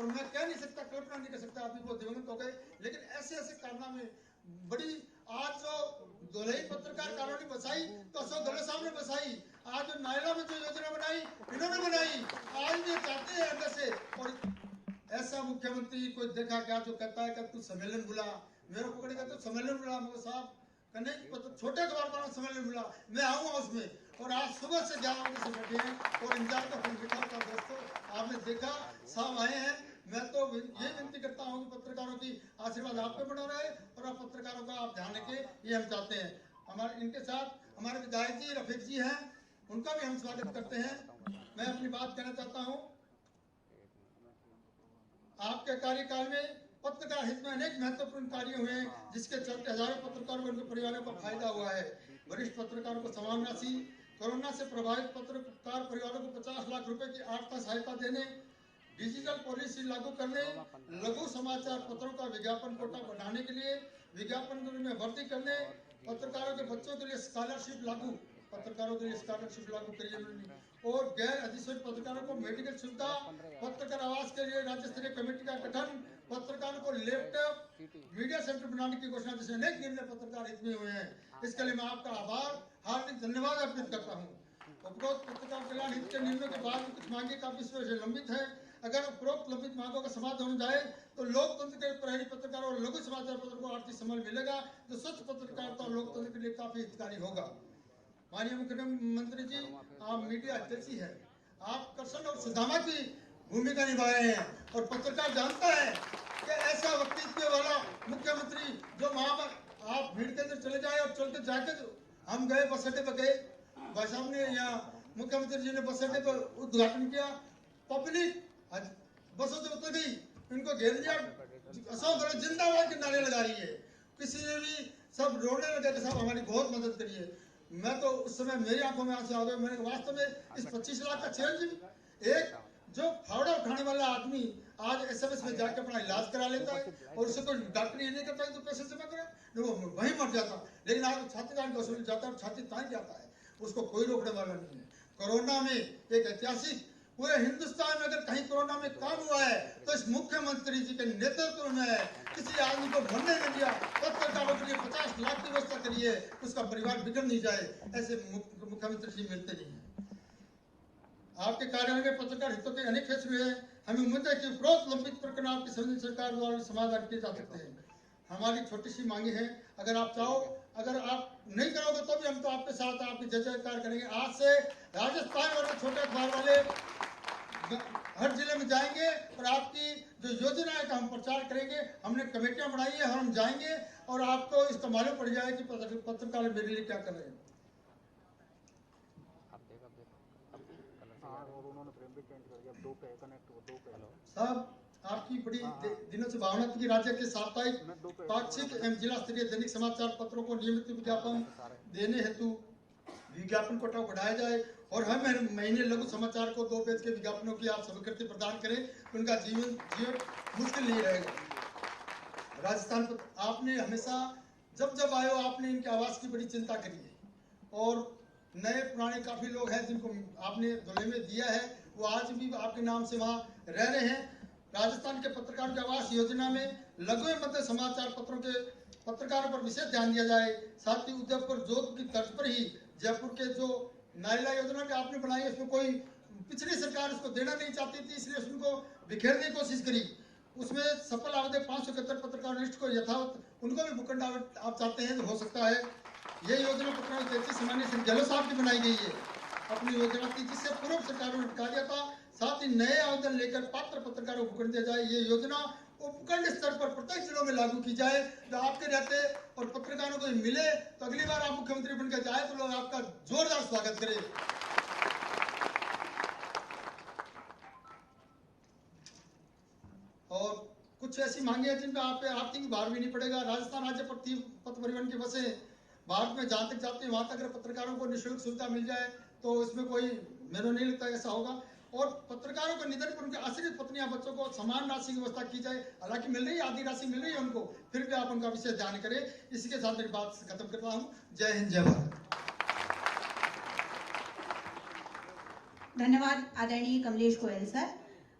और मैं कह नहीं सकता, कल्पना नहीं कर सकता, अभी वो दिवंगत हो गए, लेकिन ऐसे ऐसे कारनामे बड़ी, आज जो दुलई पत्रकार कॉलोनी बसाई तो अशोक गहलोत साहब ने बसाई, आज जो नायला में जो योजना बनाई इन्होंने बनाई, आज भी चाहते हैं अंदर से। और ऐसा मुख्यमंत्री कोई देखा क्या जो कहता है कि तू सम्मेलन बुला, मेरे को पकड़ेगा तो सम्मेलन बुला, मेरे साहब नहीं छोटे अखबार वाला सम्मेलन बुला, मैं आऊंगा उसमें। और आज सुबह से 11 बजे से बैठे हैं और इंतजार का फोन लिखा था। दोस्तों आपने देखा साहब आए हैं, मैं तो ये विनती करता हूँ कि पत्रकारों की आशीर्वाद आप पे बना रहे और आप पत्रकारों का आप ध्यान रखें, ये हम चाहते हैं। हमारे इनके साथ हमारे विधायक जी रफीक जी हैं, उनका भी हम स्वागत करते हैं। मैं अपनी बात कहना चाहता हूँ, आपके कार्यकाल में पत्रकार हित में अनेक महत्वपूर्ण कार्य हुए हैं, जिसके चलते हजारों पत्रकारों और उनके परिवारों को फायदा हुआ है। वरिष्ठ पत्रकारों को समान राशि, कोरोना से प्रभावित पत्रकार परिवारों को 50 लाख रुपए की आर्थिक सहायता देने, डिजिटल पॉलिसी लागू करने, लघु समाचार पत्रों का विज्ञापन कोटा बढ़ाने के लिए विज्ञापन में भर्ती करने, पत्रकारों के बच्चों के लिए स्कॉलरशिप लागू, पत्रकारों के लिए स्कॉलरशिप लागू करी उन्होंने, और गैर अधिसूचित पत्रकारों को मेडिकल सुविधा, पत्रकार आवास के लिए राज्य स्तरीय कमेटी का गठन, पत्रकारों को लैपटॉप, मीडिया सेंटर बनाने की घोषणा, जैसे अनेक निर्णय पत्रकार हित में हुए हैं। इसके लिए मैं आपका आभार, हार्दिक धन्यवाद अर्पित करता हूँ। उपरोक्त पत्रकार कल्याण हित के निर्णयों के बाद कुछ मांगे काफी समय से लंबित है। अगर उपरोक्त लंबित मांगों का समाधान हो जाए तो लोकतंत्र के प्रहरी पत्रकारों और लघु समाचार पत्रों को आर्थिक सम्मान मिलेगा, जो स्वच्छ पत्रकारिता और लोकतंत्र के लिए काफी हितकारी होगा। माननीय मुख्यमंत्री जी, आप मीडिया अध्यक्ष ही है, आप कृष्ण और सुदामा की भूमिका निभा रहे हैं और पत्रकार जानता है कि ऐसा व्यक्तित्व वाला मुख्यमंत्री जो वहां पर आप भीड़ के अंदर चले जाए और चल के जाके, हम गए बस अड्डे पर गए, भाई साहब ने यहाँ मुख्यमंत्री जी ने बस अड्डे पर उद्घाटन किया, पब्लिक बसों से उतर गई, इनको घेर लिया, अशोक गहलोत जिंदाबाद के नारे लगा रही है। किसी ने भी सब रोने लगे कि साहब हमारी बहुत मदद करिए। मैं तो उस समय मेरी आंखों में आंसू आ गए। मैंने वास्तव में इस 25 लाख का चिरंजीवी, एक जो फावड़ा उठाने वाला आदमी आज एसएमएस में जाकर अपना इलाज करा लेता है और उससे कोई डॉक्टर ये नहीं करता है तो पैसे जमा करे, वो वहीं मर जाता। लेकिन आज छाती दान वसूल जाता है, छाती तान जाता है, उसको कोई रोकने वाला नहीं है। कोरोना में एक ऐतिहासिक, पूरे हिंदुस्तान में अगर कहीं कोरोना में काम हुआ है तो इस मुख्यमंत्री जी के नेतृत्व में है। किसी आदमी को मरने नहीं दिया, पत्रकारों के लिए 50 लाख की व्यवस्था करी है, उसका परिवार बिगड़ नहीं जाए, ऐसे मुख्यमंत्री जी मिलते नहीं है। आपके कार्यालय में पत्रकार हितों के अनेक फैसले हैं। हमें उम्मीद है कि उपरोक्त लंबित प्रकरण आपकी संसदीय सरकार द्वारा समाधान किए जा सकते हैं। हमारी छोटी सी मांगे हैं, अगर आप चाहो, अगर आप नहीं करोगे तो भी हम तो आपके साथ आपकी जय जयकार करेंगे। आज से राजस्थान वाले छोटे अखबार वाले हर जिले में जाएंगे और आपकी जो योजना है का हम प्रचार करेंगे। हमने कमेटियां बनाई है और हम जाएंगे और आपको इसका मालूम पड़ जाए कि पत्रकार मेरे लिए क्या कर रहे हैं। साहब आपकी बड़ी दिनों से भावना थी कि राज्य के साप्ताहिक, पाक्षिक एवं जिला स्तरीय दैनिक समाचार पत्रों को नियमित विज्ञापन देने हेतु विज्ञापन कोटा बढ़ाया जाए और हर महीने लघु समाचार को 2 पेज के विज्ञापनों की आप स्वीकृति प्रदान करें, उनका जीवन मुश्किल नहीं रहेगा। राजस्थान पर आपने हमेशा जब जब आए हो आपने इनके आवास की बड़ी चिंता करी है और नए पुराने काफी लोग हैं जिनको आपने धुले में दिया है, वो आज भी आपके नाम से वहाँ रह रहे हैं। राजस्थान के पत्रकारों के आवास योजना में लघु एवं मध्य समाचार पत्रों के पत्रकारों पर विशेष ध्यान दिया जाए। साथ ही उदयपुर जोधपुर की तर्ज पर ही जयपुर के जो नायला योजना भी आपने बनाई, उसमें कोई पिछली सरकार उसको देना नहीं चाहती थी, इसलिए उसको बिखेरने की कोशिश करी। उसमें सफल आवेदक 571 पत्रकार लिस्ट को यथावत उनको भी भूखंड आप चाहते हैं तो हो सकता है। ये योजना पत्रकारों की अच्छी सामान्य श्री गहलोत साहब की बनाई गई है, अपनी योजना थी जिससे पूर्व सरकारों ने हटा दिया था। साथ ही नए आवेदन लेकर पात्र पत्रकारों को भूखंड दिया जाए। ये योजना उपखंड स्तर पर प्रत्येक जिलों में लागू की जाए। जो आपके रहते और पत्रकारों को मिले तो अगली बार आप मुख्यमंत्री बनकर जाए तो लोग आपका जोरदार स्वागत करें। और कुछ ऐसी मांगे हैं जिन पर आप पे आर्थिक भार भी नहीं पड़ेगा। राजस्थान राज्य पथ परिवहन की बसें भारत में जहां तक जाती है वहां तक अगर पत्रकारों को निःशुल्क सुविधा मिल जाए तो इसमें कोई मेरे नहीं लगता ऐसा होगा। और पत्रकारों को निधन पर उनके आश्रित पत्नियां बच्चों को समान राशि की व्यवस्था की जाए। हालांकि मिल रही है, आधी राशि मिल रही है उनको, फिर भी आप उनका विशेष ध्यान करें। इसी के साथ मेरी बात खत्म करता हूँ। जय हिंद, जय भारत। धन्यवाद आदरणीय कमलेश गोयल सर।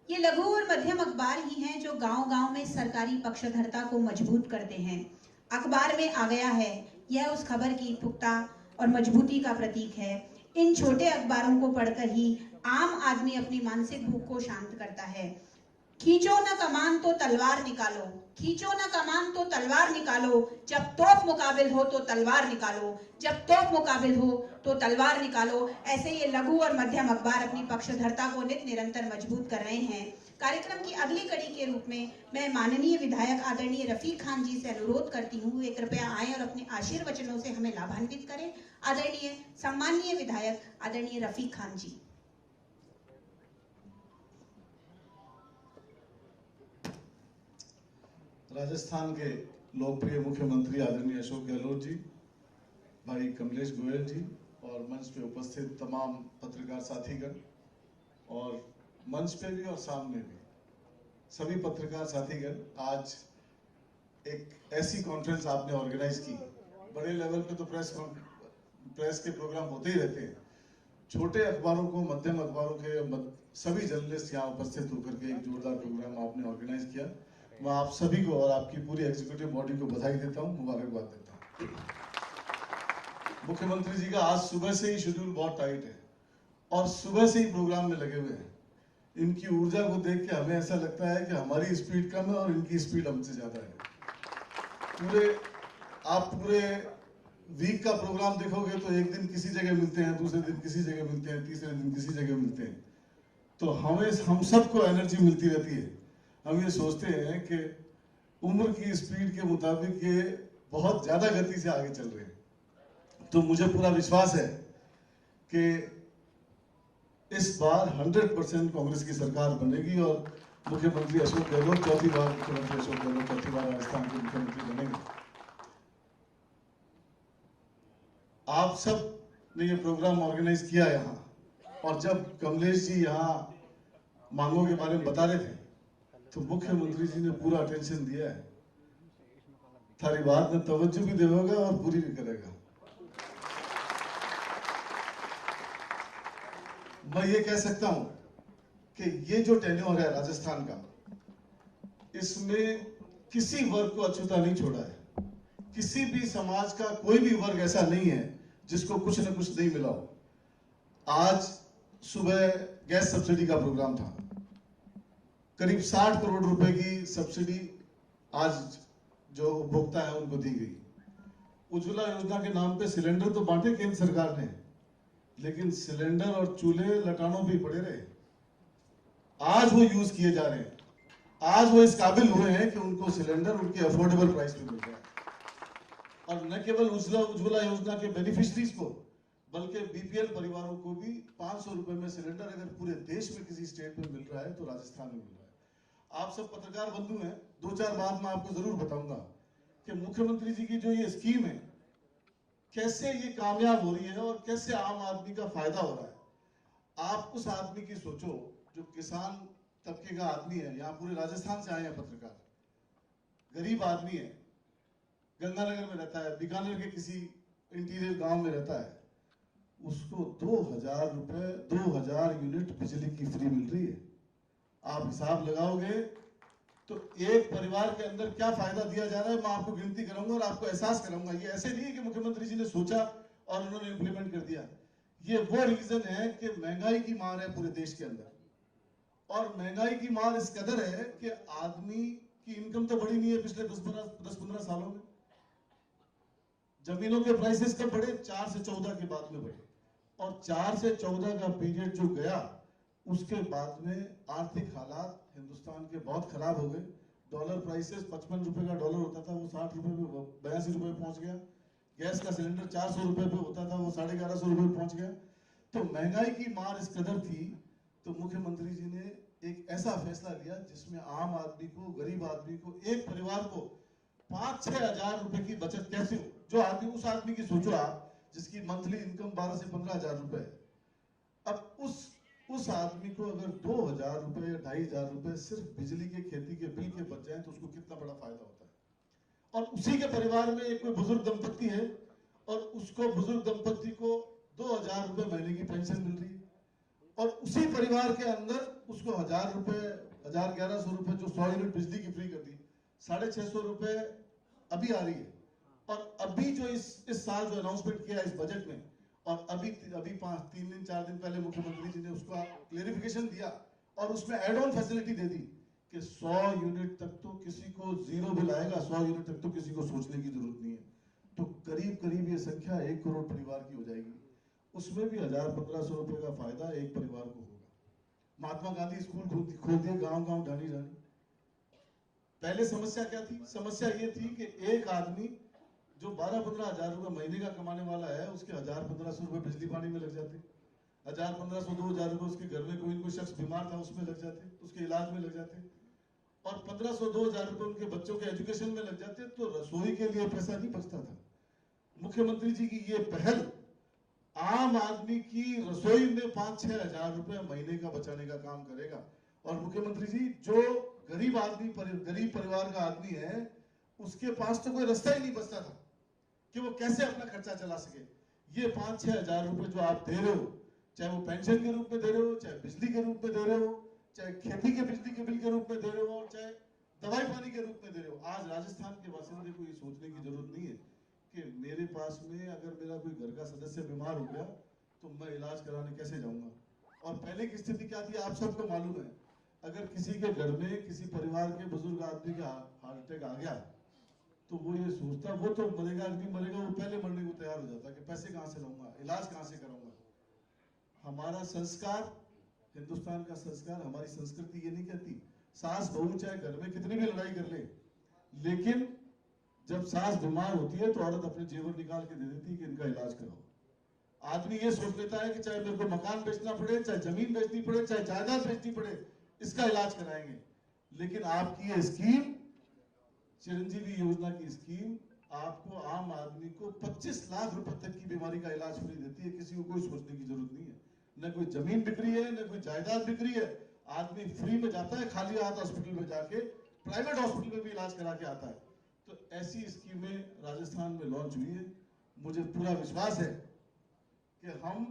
ये लघु और मध्यम अखबार ही हैं जो गांव-गांव में सरकारी पक्षधरता को मजबूत करते हैं। अखबार में आ गया है, यह उस खबर की पुख्ता और मजबूती का प्रतीक है। इन छोटे अखबारों को पढ़कर ही आम आदमी अपनी मानसिक भूख को शांत करता है। खींचो न कमान तो तलवार निकालो, खींचो न कमान तो तलवार निकालो, जब तोप मुकाबिल हो तो तलवार निकालो, जब तोप मुकाबिल हो तो तलवार निकालो। ऐसे ये लघु और मध्यम अखबार अपनी पक्षधरता को नित निरंतर मजबूत कर रहे हैं। कार्यक्रम की अगली कड़ी के रूप में मैं माननीय विधायक आदरणीय रफीक खान जी से अनुरोध करती हूँ वे कृपया आए और अपने आशीर्वचनों से हमें लाभान्वित करें। आदरणीय सम्माननीय विधायक आदरणीय रफीक खान जी। राजस्थान के लोकप्रिय मुख्यमंत्री आदरणीय अशोक गहलोत जी, भाई कमलेश गोयल जी और मंच पे उपस्थित तमाम पत्रकार साथीगण और मंच पे भी और सामने भी सभी पत्रकार साथीगण, आज एक ऐसी कॉन्फ्रेंस आपने ऑर्गेनाइज की। बड़े लेवल पे तो प्रेस के प्रोग्राम होते ही रहते हैं। छोटे अखबारों को, मध्यम अखबारों के सभी जर्नलिस्ट यहाँ उपस्थित होकर के एक जोरदार प्रोग्राम आपने ऑर्गेनाइज किया। मैं आप सभी को और आपकी पूरी एग्जीक्यूटिव बॉडी को बधाई देता हूँ, मुबारकबाद देता हूँ। मुख्यमंत्री जी का आज सुबह से ही शेड्यूल बहुत टाइट है और सुबह से ही प्रोग्राम में लगे हुए हैं। इनकी ऊर्जा को देख के हमें ऐसा लगता है कि हमारी स्पीड कम है और इनकी स्पीड हमसे ज्यादा है। आप पूरे वीक का प्रोग्राम देखोगे तो एक दिन किसी जगह मिलते हैं, दूसरे दिन किसी जगह मिलते हैं, तीसरे दिन किसी जगह मिलते हैं, तो हम सबको एनर्जी मिलती रहती है। हम ये सोचते हैं कि उम्र की स्पीड के मुताबिक ये बहुत ज्यादा गति से आगे चल रहे हैं। तो मुझे पूरा विश्वास है कि इस बार 100% कांग्रेस की सरकार बनेगी और मुख्यमंत्री अशोक गहलोत चौथी बार राजस्थान के मुख्यमंत्री बनेंगे। आप सब ने ये प्रोग्राम ऑर्गेनाइज किया यहाँ, और जब कमलेश जी यहाँ मांगों के बारे में बता रहे थे तो मुख्यमंत्री जी ने पूरा अटेंशन दिया है। थारी बात में तवज्जो भी देगा और पूरी भी करेगा। मैं ये कह सकता हूं कि ये जो टेन्योर है राजस्थान का, इसमें किसी वर्ग को अछूता नहीं छोड़ा है। किसी भी समाज का कोई भी वर्ग ऐसा नहीं है जिसको कुछ न कुछ नहीं मिला हो। आज सुबह गैस सब्सिडी का प्रोग्राम था, करीब 60 करोड़ रुपए की सब्सिडी आज जो उपभोक्ता है उनको दी गई। उज्ज्वला योजना के नाम पे सिलेंडर तो बांटे केंद्र सरकार ने, लेकिन सिलेंडर और चूल्हे लटानों पे पड़े रहे। आज वो यूज किए जा रहे हैं, आज वो इस काबिल हुए हैं कि उनको सिलेंडर उनके अफोर्डेबल प्राइस पे मिल रहा है। और न केवल उज्ज्वला योजना के बेनिफिशरीज को, बल्कि बीपीएल परिवारों को भी 500 रुपए में सिलेंडर अगर पूरे देश में किसी स्टेट में मिल रहा है तो राजस्थान में मिल रहा है। आप सब पत्रकार बंधु हैं, 2-4 बात मैं आपको जरूर बताऊंगा कि मुख्यमंत्री जी की जो ये स्कीम है कैसे ये कामयाब हो रही है और कैसे आम आदमी का फायदा हो रहा है। आप उस आदमी की सोचो जो किसान तबके का आदमी है, यहाँ पूरे राजस्थान से आए हैं पत्रकार, गरीब आदमी है, गंगानगर में रहता है, बीकानेर के किसी इंटीरियर गांव में रहता है, उसको 2000 रुपए 2000 यूनिट बिजली की फ्री मिल रही है। आप हिसाब लगाओगे तो एक परिवार के अंदर क्या फायदा दिया जा रहा है, मैं आपको गिनती कराऊंगा और आपको एहसास कराऊंगा। ये ऐसे नहीं है कि मुख्यमंत्री जी ने सोचा और उन्होंने इंप्लीमेंट कर दिया। ये वो रीजन है कि महंगाई की मार है पूरे देश के अंदर, और महंगाई की मार इस कदर है कि आदमी की इनकम तो बढ़ी नहीं है पिछले 10-15 सालों में। जमीनों के प्राइसेस कब बढ़े? 4 से 14 के बाद में बढ़े, और 4 से 14 का पीरियड जो गया उसके बाद में आर्थिक हालात हिंदुस्तान के बहुत खराब हो गए। डॉलर प्राइसेस 55 रुपए का डॉलर होता था, वो 60 रुपए पे 82 रुपए पहुंच गया। गैस का सिलेंडर 400 रुपए पे होता था, वो 1150 रुपए पहुंच गया। तो महंगाई की मार इस कदर थी, तो मुख्यमंत्री जी ने एक ऐसा फैसला लिया जिसमें आम आदमी को, गरीब आदमी को, एक परिवार को 5-6 हजार रुपए की बचत कैसे हो। जो आदमी, उस आदमी की सोचो आप जिसकी मंथली इनकम 12 से 15 हजार रुपए है, अब उस आदमी को अगर 2000 रुपए या 2500 रुपए सिर्फ बिजली के, खेती के बिल के बच जाए तो उसको कितना बड़ा फायदा होता है। और उसी के परिवार में एक कोई बुजुर्ग दंपत्ति है और उसको, बुजुर्ग दंपत्ति को 2000 रुपए महीने की पेंशन मिल रही है, और उसी परिवार के अंदर उसको 1000 रुपए 1100 रुपए जो 100 यूनिट बिजली की फ्री कर दी, 650 रुपए अभी आ रही है। और अभी जो इस साल जो अनाउंसमेंट किया इस बजट में, और अभी 3 दिन 4 दिन पहले मुख्यमंत्री जी ने उसका क्लेरिफिकेशन दिया और उसमें एड ऑन फैसिलिटी दे दी कि 100 यूनिट तक तो किसी को जीरो बिल आएगा, 100 यूनिट तक तो किसी को सोचने की जरूरत नहीं है। तो करीब करीब ये संख्या 1 करोड़ परिवार की हो जाएगी। उसमें भी 1000-1500 रुपए का फायदा एक परिवार को होगा। महात्मा गांधी स्कूल खोल दिए गांव-गांव, ढाणी-ढाणी। पहले समस्या क्या थी? समस्या ये थी कि एक आदमी जो 12-15 हजार रुपए महीने का कमाने वाला है, उसके 1000-1500 रुपए बिजली पानी में लग जाते, 1000-1500-2000 रुपए उसके घर में कोई शख्स बीमार था उसमें लग जाते, उसके इलाज में लग जाते, और 1500-2000 रुपए उनके बच्चों के एजुकेशन में लग जाते। तो रसोई के लिए पैसा नहीं बचता था। मुख्यमंत्री जी की ये पहल आम आदमी की रसोई में 5-6 हजार रुपए महीने का बचाने का काम करेगा। और मुख्यमंत्री जी जो गरीब परिवार का आदमी है, उसके पास तो कोई रास्ता ही नहीं बचता था कि वो कैसे अपना खर्चा चला सके। ये 5-6 हजार रुपए जो आप दे रहे हो, चाहे वो पेंशन के रूप में दे रहे हो, चाहे बिजली के रूप में दे रहे हो, चाहे खेती के बिजली के बिल के रूप में दे रहे हो, और चाहे दवाई पानी के रूप में दे रहे हो, आज राजस्थान के बासिंदे को ये सोचने की जरूरत नहीं है कि मेरे पास में अगर मेरा कोई घर का सदस्य बीमार हो गया तो मैं इलाज कराने कैसे जाऊंगा। और पहले की स्थिति क्या थी आप सबको मालूम है, अगर किसी के घर में किसी परिवार के बुजुर्ग आदमी का हार्ट अटैक आ गया तो वो ये सोचता वो तो मरेगा नहीं मरेगा, वो पहले मरने को तैयार हो जाता कि पैसे कहां से लाऊंगा, इलाज कहां से कराऊंगा। हमारा संस्कार, हिंदुस्तान का संस्कार, हमारी संस्कृति ये नहीं कहती सास बहू चाहे घर में कितनी भी लड़ाई कर ले, लेकिन जब सास बीमार होती है तो औरत अपने जेवर निकाल के दे देती है कि इनका इलाज कराओ। आदमी ये सोच लेता है कि चाहे मेरे को मकान बेचना पड़े, चाहे जमीन बेचनी पड़े, चाहे जायदाद बेचनी पड़े, इसका इलाज कराएंगे। लेकिन आपकी ये स्कीम, चिरंजीवी योजना की स्कीम, आपको आम आदमी को 25 लाख रुपए तक की बीमारी का इलाज फ्री देती है। किसी को कोई सोचने की जरूरत नहीं है, न कोई जमीन बिक रही है, न कोई जायदाद बिक रही है। आदमी फ्री में जाता है, खाली हाथ हॉस्पिटल में जाके, प्राइवेट हॉस्पिटल में भी इलाज करा के आता है। तो ऐसी स्कीमें राजस्थान में लॉन्च हुई है। मुझे पूरा विश्वास है कि हम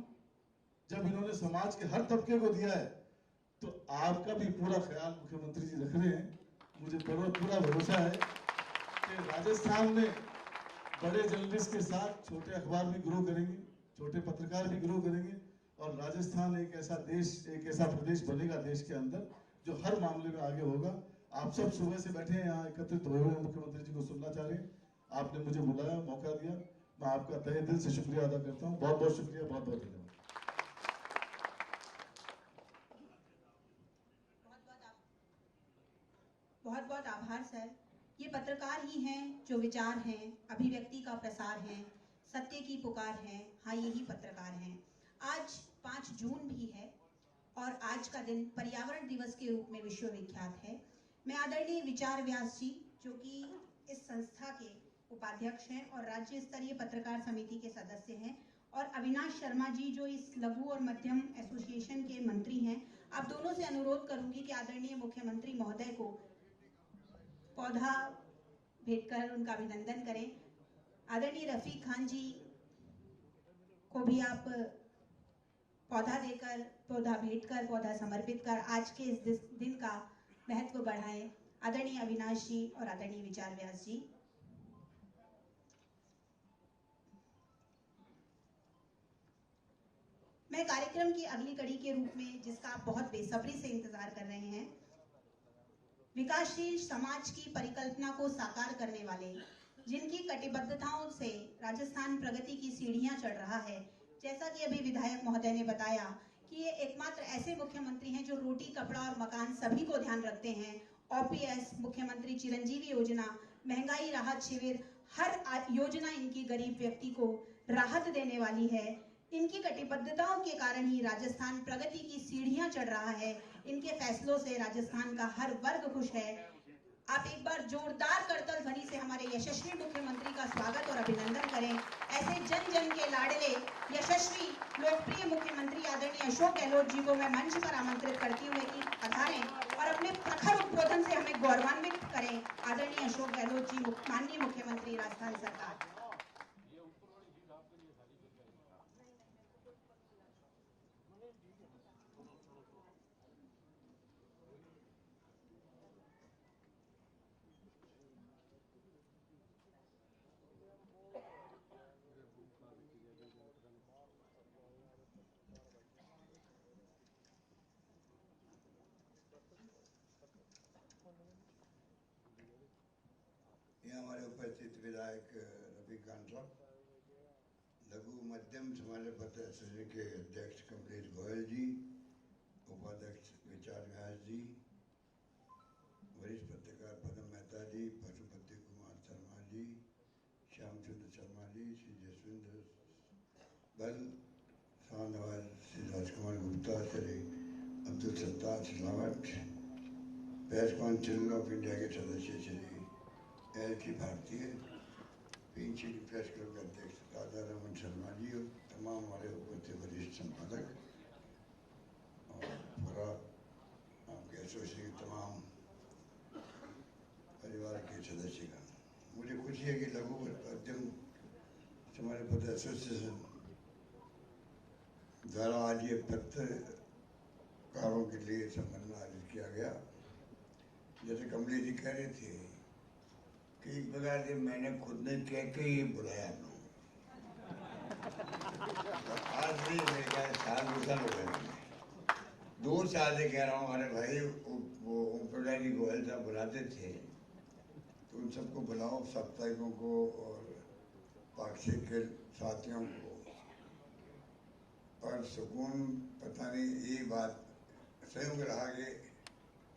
जब इन्होंने समाज के हर तबके को दिया है तो आपका भी पूरा ख्याल मुख्यमंत्री जी रख रहे हैं। मुझे पूरा भरोसा है कि राजस्थान में बड़े जर्नलिस्ट के साथ छोटे अखबार भी ग्रो करेंगे, छोटे पत्रकार भी ग्रो करेंगे, और राजस्थान एक ऐसा देश, एक ऐसा प्रदेश बनेगा देश के अंदर जो हर मामले में आगे होगा। आप सब सुबह से बैठे हैं यहाँ एकत्रित हुए हुए, मुख्यमंत्री जी को सुनना चाह रहे हैं। आपने मुझे बुलाया, मौका दिया, मैं आपका तहे दिल से शुक्रिया अदा करता हूँ। बहुत बहुत शुक्रिया, बहुत बहुत धन्यवाद। बहुत बहुत आभार सर। ये पत्रकार ही हैं जो विचार हैं, अभिव्यक्ति का प्रसार है, सत्य की पुकार है। हाँ, यही पत्रकार हैं। आज 5 जून भी है और आज का दिन पर्यावरण दिवस के रूप में विश्वविख्यात है। मैं आदरणीय विचार व्यास जी, जो कि इस संस्था के उपाध्यक्ष हैं और राज्य स्तरीय पत्रकार समिति के सदस्य हैं, और अविनाश शर्मा जी, जो इस लघु और मध्यम एसोसिएशन के मंत्री हैं, आप दोनों से अनुरोध करूंगी कि आदरणीय मुख्यमंत्री महोदय को पौधा भेंट कर उनका अभिनंदन करें। आदरणीय रफीक खान जी को भी आप पौधा देकर, पौधा भेंट कर, पौधा समर्पित कर आज के इस दिन का महत्व बढ़ाएं। आदरणीय अविनाश जी और आदरणीय विचार व्यास जी। मैं कार्यक्रम की अगली कड़ी के रूप में, जिसका आप बहुत बेसब्री से इंतजार कर रहे हैं, विकासशील समाज की परिकल्पना को साकार करने वाले, जिनकी कटिबद्धताओं से राजस्थान प्रगति की सीढ़ियां चढ़ रहा है। जैसा कि अभी विधायक महोदय ने बताया कि ये एकमात्र ऐसे मुख्यमंत्री हैं जो रोटी, कपड़ा और मकान सभी को ध्यान रखते हैं। ओपीएस, मुख्यमंत्री चिरंजीवी योजना, महंगाई राहत शिविर, हर योजना इनकी गरीब व्यक्ति को राहत देने वाली है। इनकी कटिबद्धताओं के कारण ही राजस्थान प्रगति की सीढ़ियां चढ़ रहा है। इनके फैसलों से राजस्थान का हर वर्ग खुश है। आप एक बार जोरदार करतल ध्वनि से हमारे यशस्वी मुख्यमंत्री का स्वागत और अभिनंदन करें। ऐसे जन जन के लाडले, यशस्वी, लोकप्रिय मुख्यमंत्री आदरणीय अशोक गहलोत जी को मैं मंच पर आमंत्रित करती हूँ कि पधारें और अपने प्रखर उद्बोधन से हमें गौरवान्वित करें। आदरणीय अशोक गहलोत जी, माननीय मुख्यमंत्री राजस्थान सरकार। हमारे उपस्थित विधायक रफीक खान साहब, लघु मध्यम समाज पत्र एसोसिएशन के अध्यक्ष कमलेश गोयल जी, उपाध्यक्ष विचार व्यास जी, वरिष्ठ पत्रकार पदम मेहता जी, Pashupati Kumar Sharma ji, Shyamchandra Sharma ji, Shri Jaswinder Bal, Sanwal Shri Rajkumar Gupta, Shri Abdul Sattar Silawat, press council of India के सदस्य Shri L T. Bharatiya, pink city press club के अध्यक्ष राधा रमन शर्मा जी और तमाम हमारे उपस्थित वरिष्ठ संपादक और पूरा आपके एसोसिएशन के तमाम परिवार के सदस्यगण, मुझे खुशी है कि लघु मध्यम समाज पत्र एसोसिएशन द्वारा आज ये पत्रकारों के लिए सम्मेलन आयोजित किया गया। जैसे कमलेश जी कह रहे थे कि एक प्रकार से मैंने खुद ने कह के ही बुलाया आप लोगों को। आज भी मेरे ख्याल साल 2 साल हो गए, 2 साल से कह रहा हूँ अरे भाई वो ओम प्रकाश जी गोयल साहब बुलाते थे तो उन सबको बुलाओ, साप्ताहिकों को और पाक्षिक के साथियों को, पर सुकून पता नहीं ये बात संयोग रहा कि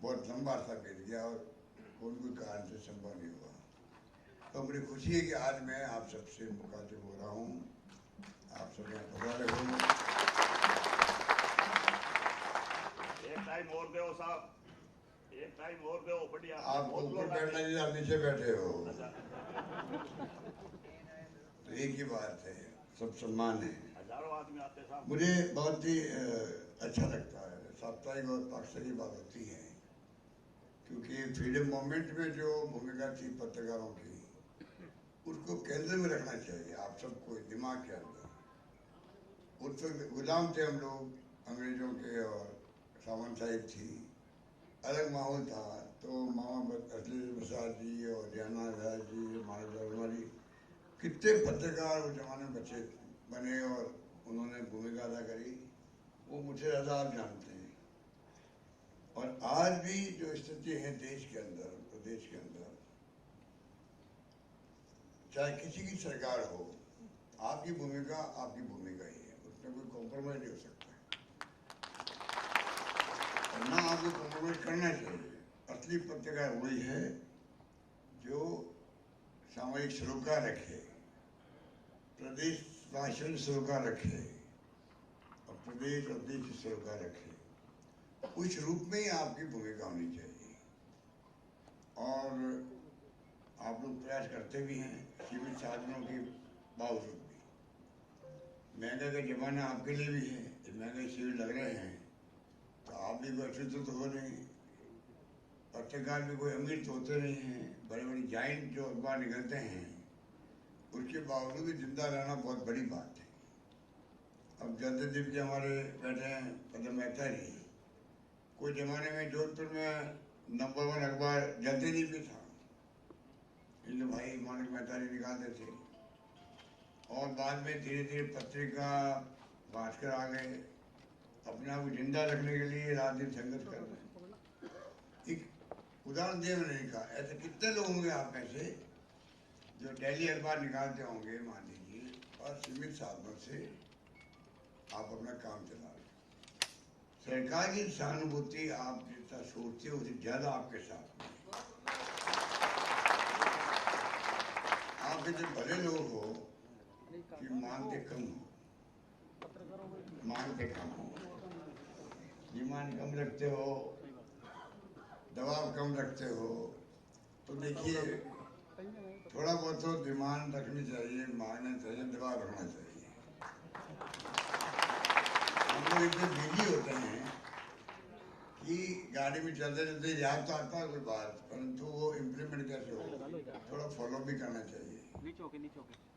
बहुत लंबा अर्सा बीत गया और कोई कारण से संभव नहीं हुआ। तो मुझे खुशी है कि आज मैं आप सबसे मुखातिब हो रहा हूँ, आप सब यहाँ पता रखूँगा। एक टाइम और दो साहब, एक टाइम और दो, बढ़िया। आप ऊपर बैठना जी, आप नीचे बैठे हो, तो एक ही बात है, सब सम्मान है। हजारों आदमी आते साहब। मुझे बहुत ही अच्छा लगता है साप्ताहिक और पाक्षिक की बात होती है, क्योंकि फ्रीडम मूवमेंट में जो भूमिका थी पत्रकारों की, उसको केंद्र में रखना चाहिए आप सबको दिमाग के अंदर। उस वक्त गुलाम थे हम लोग अंग्रेजों के और सामंतशाही थी, अलग माहौल था। तो मामा असली प्रसाद जी और रियाना व्यास जी, मानव वर्मा जी, कितने पत्रकार उस जमाने में बच्चे बने और उन्होंने भूमिका अदा करी, वो मुझे ज़्यादा आप जानते हैं। और आज भी जो स्थिति है देश के अंदर, प्रदेश के अंदर, चाहे किसी की सरकार हो, आपकी भूमिका ही है, उसमें कोई कॉम्प्रोमाइज नहीं हो सकता और ना आपको कॉम्प्रोमाइज करना चाहिए। असली पत्रकार वही है जो सामाजिक सरोकार रखे, प्रदेश शासन सरोकार रखे और प्रदेश और देश सरोकार रखे, उस रूप में ही आपकी भूमिका होनी चाहिए। और आप लोग प्रयास करते भी हैं सीमित साधनों के बावजूद भी। महंगाई का जमाना आपके लिए भी है, महंगाई शिविर लग रहे हैं तो आप भी कोई अछूत तो हो नहीं, पत्रकार भी कोई अमीर तो होते नहीं हैं, बड़े बड़े जाइंट जो अखबार निकलते हैं, उसके बावजूद भी जिंदा रहना बहुत बड़ी बात है। अब जलदीप जी हमारे बैठे हैं, पदम मेहता जी, कोई जमाने में जोधपुर में नंबर 1 अखबार जलदीप भी था, इनके भाई मानक मेहता जी निकालते थे। और बाद में धीरे धीरे पत्रिका भास्कर आ गए, अपने आप को जिंदा रखने के लिए रात दिन संघर्ष कर रहे हैं। एक उदाहरण दिया मैंने कहा, ऐसे कितने लोग होंगे आप में से जो डेली अखबार निकालते होंगे मान लीजिए, और सीमित साधनों से आप अपना काम चला रहे। सरकार की सहानुभूति आप जितना सोचते हो उससे ज्यादा आपके साथ में। आप इतने भले लोग हो कि मांगते कम हो, मांगते कम हो, डिमांड कम रखते हो, दबाव कम रखते हो। तो देखिए थोड़ा बहुत तो डिमांड रखनी चाहिए, मांगना चाहिए, दबाव रखना चाहिए। हम लोग इतने बिजी होते हैं कि गाड़ी में चलते चलते याद तो आता है कोई बात, परंतु वो इम्प्लीमेंट कैसे हो, थोड़ा फॉलो भी करना चाहिए।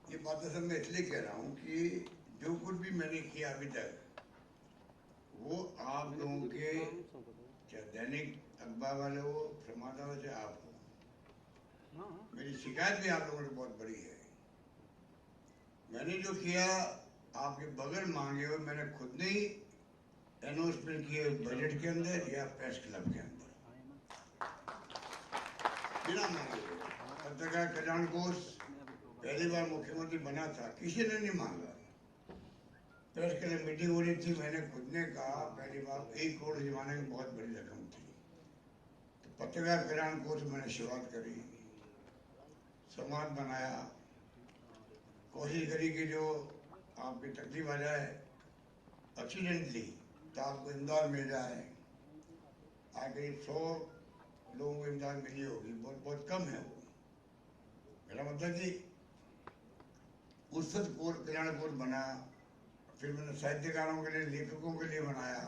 ये बातें सब मैं इसलिए कह रहा हूँ कि जो कुछ भी मैंने किया अभी तक वो आप लोगों के, चाहे दैनिक अखबार वाले हो, संवाददाता से आप हो, मेरी शिकायत भी आप लोगों ने बहुत बड़ी है। मैंने जो किया आपके बगैर मांगे हुए मैंने खुद ने ही अनाउंसमेंट किए बजट के अंदर या प्रेस क्लब के अंदर, बिना मांगे हुए। पत्रकार कल्याण कोष पहली बार मुख्यमंत्री बना था, किसी ने नहीं मांगा। प्रेस के लिए मीटिंग हो रही थी, मैंने खुद ने कहा पहली बार 1 करोड़ जमाने में बहुत बड़ी रकम थी, तो पत्रकार कल्याण कोष मैंने शुरुआत करी, समाज बनाया, कोशिश करी कि जो आपकी तकलीफ आ जाए एक्सीडेंटली तो आपको इमदाद मिल जाए। आगे 100 लोगों को इमदाद मिली होगी, बहुत बहुत कम है वो। मेरा मतलब कि उस वक्त कोष कल्याण कोष बना, फिर मैंने साहित्यकारों के लिए, लेखकों के लिए बनाया,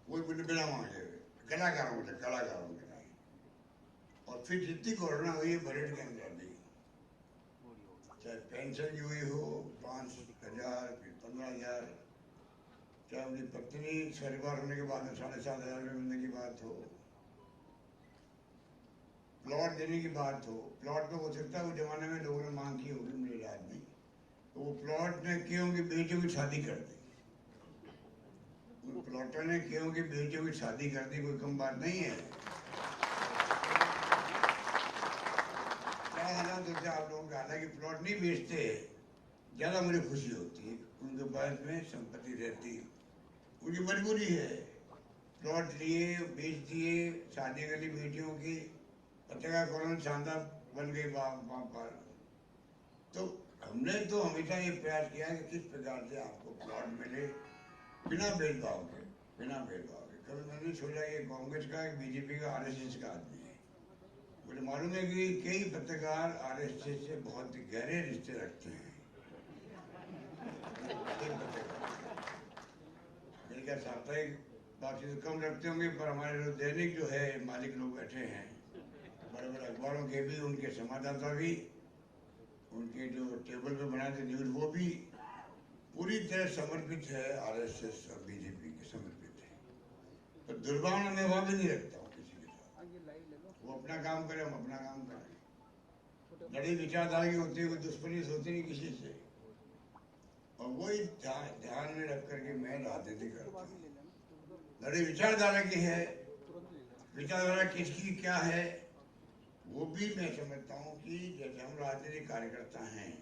वो बिना मांगे कलाकारों के लिए, और फिर जितनी कोरोना हुई है बजट के अंदर भी, चाहे पेंशन की हुई हो 5,000 फिर 15,000, चाहे उनकी पत्नी परिवार होने के बाद 7,500 रुपये मिलने की बात हो, प्लॉट देने की बात हो। प्लॉट तो हो सकता है उस जमाने में लोगों ने मांग की होगी, मुझे याद नहीं, तो वो प्लॉट ने क्यों कि बेटियों की शादी कर दी, उन प्लॉटर ने क्यों कि बेटियों की शादी कर दी, कोई कम बात नहीं है। क्या हालात होते हैं आप लोगों का, हालांकि प्लॉट नहीं बेचते, ज्यादा मुझे खुशी होती है, उनके पास में संपत्ति रहती, उनकी मजबूरी है, प्लॉट लिए बेच दिए, शादी कर ली बेटियों की, पत्रकार कॉलोनी शानदार बन गई वहां पर। तो हमने तो हमेशा ये प्रयास किया कि किस प्रकार से आपको प्लॉट मिले बिना भेदभाव के, कभी मैंने नहीं सोचा कि कांग्रेस का, बीजेपी का, आरएसएस का आदमी है। मुझे मालूम है कि कई पत्रकार आरएसएस से बहुत गहरे रिश्ते रखते हैं, मेरे क्या साप्ताहिक बाकी तो कम रखते होंगे, पर हमारे जो दैनिक जो है मालिक लोग बैठे हैं, बड़े बड़े अखबारों के भी, उनके संवाददाता भी, उनके जो टेबल पे बनाए थे न्यूज, वो भी पूरी तरह समर्पित है आरएसएस और बीजेपी के समर्पित है। तो दुर्भावना मैं वहां भी नहीं रखता हूँ किसी के साथ, वो अपना काम करे, हम अपना काम करें। लड़ी विचारधारा की होती है, कोई दुश्मनी होती नहीं किसी से, और वही ध्यान में रख करके मैं राजनीति करता हूँ। लड़ी विचारधारा की है, विचारधारा किसकी क्या है वो भी मैं समझता हूँ कि जैसे हम राजनीतिक कार्यकर्ता हैं,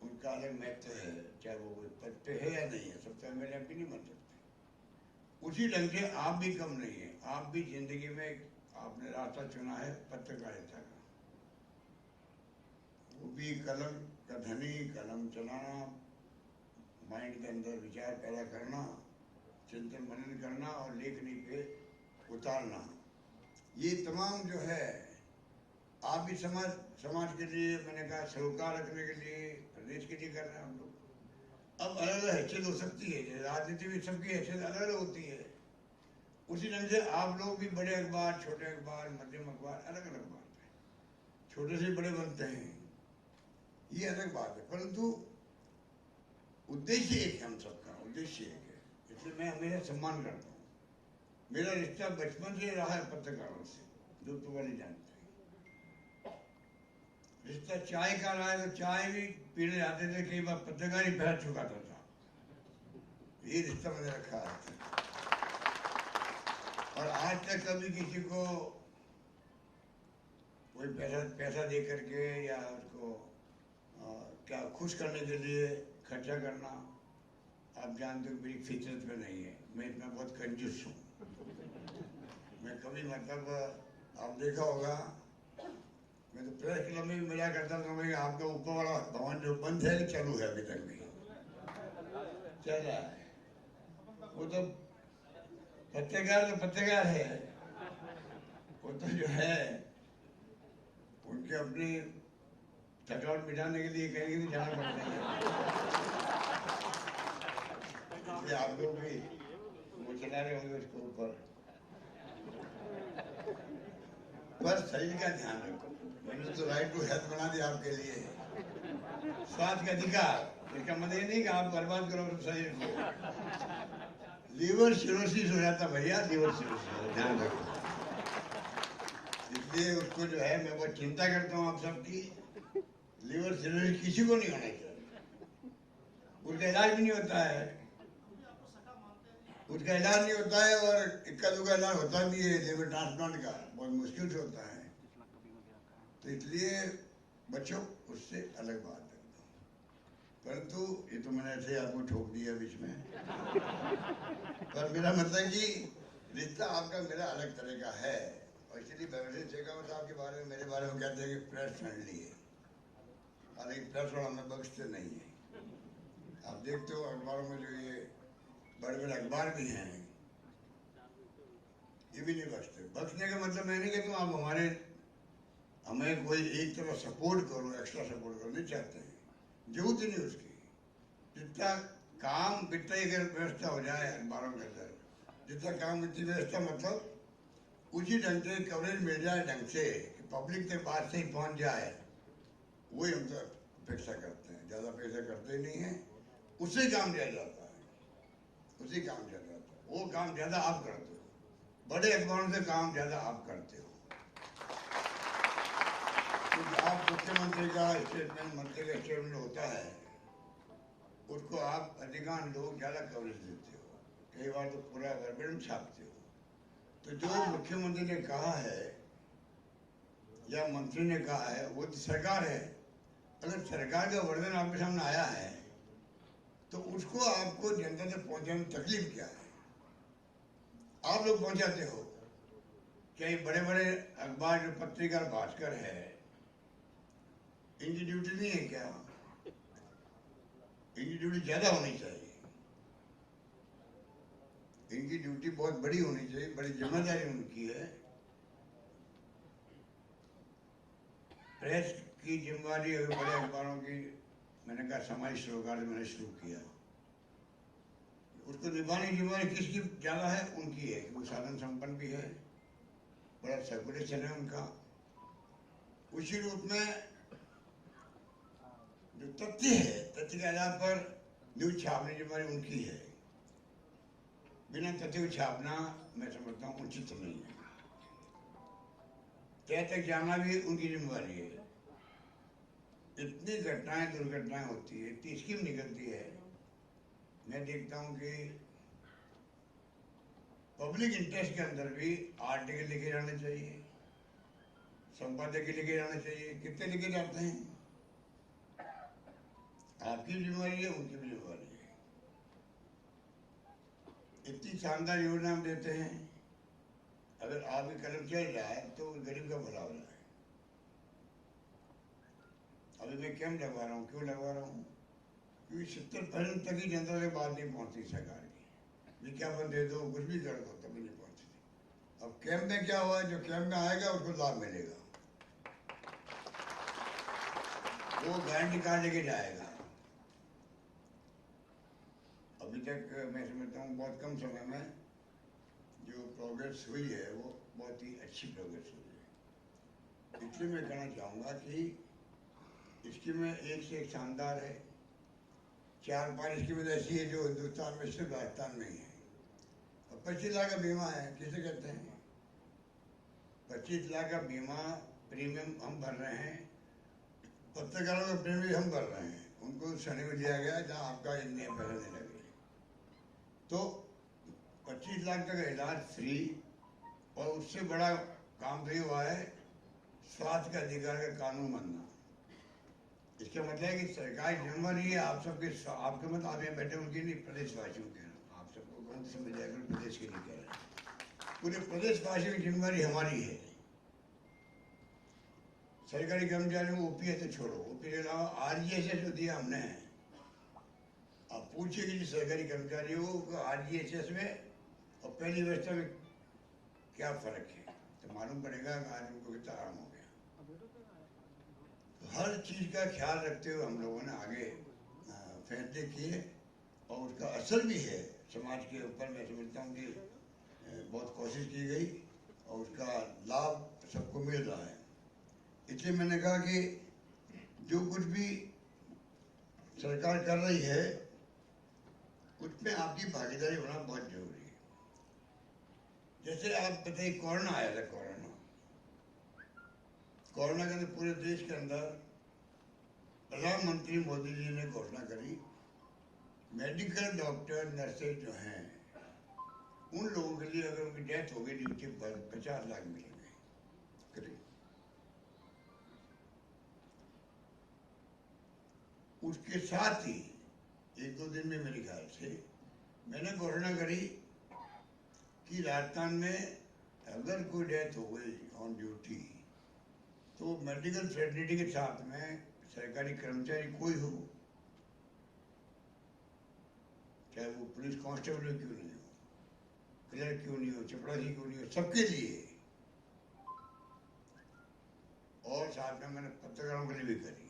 उनका अलग महत्व है, चाहे वो कोई पद पे है या नहीं है, सबसे एमएलए भी नहीं बन सकते। उसी ढंग से आप भी कम नहीं है, आप भी जिंदगी में आपने रास्ता चुना है पत्रकारिता का, वो भी कलम का धनी, कलम चलाना, माइंड के अंदर विचार पैदा करना, चिंतन मनन करना और लेखनी पे उतारना, ये तमाम जो है आप भी समाज के लिए, मैंने कहा सरोकार रखने के लिए, प्रदेश के लिए कर रहे हैं हम लोग। अब अलग अलग हैसियत हो सकती है, राजनीति में सबकी हैसियत अलग अलग होती है, उसी ढंग से आप लोग भी बड़े अखबार, छोटे अखबार, मध्यम अखबार, अलग अलग बात है, छोटे से बड़े बनते हैं, ये अलग बात है, परंतु उद्देश्य एक है, हम सबका उद्देश्य एक है, इसलिए मैं हमेशा सम्मान करता हूँ। मेरा रिश्ता बचपन से रहा है पत्रकारों से, जो तो वाली जानते हैं। रिश्ता चाय का रहा है, तो चाय भी पीने जाते थे, कई बार पत्रकार ही पैर चुकाता था, ये रिश्ता मैंने रखा है। और आज तक कभी किसी को कोई पैसा दे करके या उसको क्या खुश करने के लिए खर्चा करना, आप जानते हो मेरी फितरत में नहीं है, मैं इतना बहुत कंजूस हूँ। मैं कभी मतलब आप देखा होगा, मैं तो प्रेस क्लब में भी मिला करता था, मैं आपका ऊपर वाला भवन जो बंद है चालू है, अभी तक भी चल रहा है। वो तो पत्रकार है, वो तो जो है उनके अपनी थकावट मिटाने के लिए कहीं नहीं जाना पड़ता है, इसलिए आप लोग भी वो चला रहे होंगे उसके ऊपर। पर शरीर का ध्यान रखो, मैंने तो राइट टू हेल्थ बना दिया आपके लिए, स्वास्थ्य का अधिकार, इसका मतलब ये नहीं कि आप बर्बाद करो शरीर को। लीवर सिरोसिस हो जाता भैया, लीवर सिरोसिस, ध्यान रखो। इसलिए उसको जो है मैं बहुत चिंता करता हूँ आप सबकी, लीवर सिरोसिस किसी को नहीं होना चाहिए, उसका इलाज भी नहीं होता है, उसका इलाज नहीं होता है, और इक्का दुक्का इलाज होता भी है लीवर ट्रांसप्लांट का, बहुत मुश्किल से होता है। तो इसलिए बच्चों उससे अलग बात है। परंतु ये तो मैंने ऐसे आपको ठोक दिया बीच में। पर मेरा मतलब कि रिश्ता आपका मेरा अलग तरह का है, और इसलिए बेवरेज शेखावत साहब के बारे में मेरे बारे में कहते हैं कि प्रेस फ्रेंडली है, हालांकि प्रेस वाला हमें बख्शते नहीं है। आप देखते हो अखबारों में जो ये बड़े बड़े अखबार भी हैं, ये भी नहीं बख्शते। बख्शने का मतलब मैं नहीं कहता हूँ आप हमें कोई एक तरह सपोर्ट करो, एक्स्ट्रा सपोर्ट करो, नहीं चाहते हैं, जरूरत ही नहीं उसकी। जितना काम जितना अगर व्यवस्था हो जाए अखबारों के अंदर, जितना काम इतनी व्यवस्था मतलब उसी ढंग से कवरेज मिल जाए, ढंग से कि पब्लिक तक बात से ही पहुँच जाए, वही हम तो अपेक्षा करते हैं। ज़्यादा अपेक्षा करते नहीं हैं, उससे काम दिया जाता है, उसी काम दिया जाता है। वो काम ज़्यादा आप करते हो, बड़े अखबारों से काम ज़्यादा आप करते हो। क्योंकि आप मुख्यमंत्री का स्टेटमेंट, मंत्री का स्टेटमेंट होता है, उसको आप अधिकांश लोग ज़्यादा कवरेज देते हो, कई बार तो पूरा वर्बेटिम छापते हो। तो जो मुख्यमंत्री ने कहा है या मंत्री ने कहा है वो तो सरकार है। अगर सरकार का वर्जन आपके सामने आया है तो उसको आपको जनता तक पहुंचाने में तकलीफ क्या है? आप लोग पहुंचाते हो। क्या ये बड़े बड़े अखबार जो पत्रिका भास्कर है, इनकी ड्यूटी नहीं है क्या? इनकी ड्यूटी ज्यादा होनी चाहिए, इनकी ड्यूटी बहुत बड़ी होनी चाहिए, बड़ी जिम्मेदारी उनकी है। प्रेस की जिम्मेदारी अगर बड़े अखबारों की, मैंने कहा समाज सरोकार से मैंने शुरू किया, उसको निभाने की जिम्मेदारी किसकी ज्यादा है? उनकी है, वो साधन संपन्न भी है, बड़ा सर्कुलेशन है उनका। उसी रूप में जो तथ्य है, तथ्य के आधार पर न्यूज छापने की जिम्मेदारी उनकी है। बिना तथ्य को छापना मैं समझता हूँ उचित नहीं है। तय तक जाना भी उनकी जिम्मेदारी है। इतनी घटनाएं, दुर्घटनाएं होती है, इतनी स्कीम निकलती है, मैं देखता हूँ कि पब्लिक इंटरेस्ट के अंदर भी आर्टिकल लिखे जाने चाहिए, संपादक लिखे जाने चाहिए। कितने लिखे जाते हैं? आपकी जिम्मेदारी है, उनकी भी जिम्मेदारी है। इतनी शानदार योजना हम देते हैं, अगर आपकी कलम चल रहा है तो गरीब का भला हो रहा है। अभी मैं कैंप लगवा रहा हूँ, क्यों लगवा रहा हूँ? क्योंकि 70% तक ही जनता से बात नहीं पहुँचती सरकार की। विज्ञापन दे दो, कुछ भी कर दो, तभी नहीं पहुँचती। अब कैंप में क्या हुआ? जो कैंप में आएगा उसको लाभ मिलेगा, वो गारंटी कार्ड लेके जाएगा। अभी तक मैं समझता हूँ बहुत कम समय में जो प्रोग्रेस हुई है वो बहुत ही अच्छी प्रोग्रेस हुई है। इसलिए मैं कहना चाहूँगा कि स्कीमें एक से एक शानदार है। 4-5 स्कीमें ऐसी है जो हिंदुस्तान में सिर्फ राजस्थान में ही है। और 25 लाख का बीमा है, किसे कहते हैं? 25 लाख का बीमा प्रीमियम हम भर रहे हैं, पत्रकारों का प्रीमियम हम भर रहे हैं। उनको शनि में दिया गया जहाँ आपका इतने पैसे नहीं लगे। तो 25 लाख तक इलाज फ्री, और उससे बड़ा काम तो हुआ है स्वास्थ्य का अधिकार का कानून बनना। इसका मतलब है कि सरकारी जिम्मेदारी है आप सबके, आपके मत आप यहाँ बैठे उनकी नहीं, प्रदेशवासियों के। आप सबको कौन से मिल जाएगा? प्रदेश के लिए कह रहे हैं, पूरे प्रदेशवासियों की जिम्मेदारी हमारी है। सरकारी कर्मचारियों को ओपीएस तो छोड़ो, ओपीएस के अलावा आरजीएसएस जो दिया हमने, आप पूछिए कि सरकारी कर्मचारियों को आरजीएसएस में और पहली व्यवस्था में क्या फर्क है, तो मालूम पड़ेगा कि आज उनको कितना आराम हो गया। तो हर चीज का ख्याल रखते हुए हम लोगों ने आगे फैसले किए, और उसका असर भी है समाज के ऊपर। मैं समझता हूँ कि बहुत कोशिश की गई और उसका लाभ सबको मिल रहा है। इसलिए मैंने कहा कि जो कुछ भी सरकार कर रही है उसमें आपकी भागीदारी होना बहुत जरूरी है। जैसे आप बताइए, कोरोना आया था, कोरोना के अंदर पूरे देश के अंदर प्रधानमंत्री मोदी जी ने घोषणा करी, मेडिकल डॉक्टर नर्सेज जो हैं उन लोगों के लिए अगर उनकी डेथ हो गई ड्यूटी पर 50 लाख मिलेंगे करीब। उसके साथ ही 1-2 दिन में मेरे ख्याल से मैंने घोषणा करी कि राजस्थान में अगर कोई डेथ हो गई ऑन ड्यूटी तो मेडिकल फैसिलिटी के साथ में सरकारी कर्मचारी कोई हो, चाहे वो पुलिस कांस्टेबल क्यों नहीं हो, क्लर्क क्यों नहीं हो, चपरासी क्यों नहीं हो, सबके लिए। और साथ में मैंने पत्रकारों के लिए भी करी।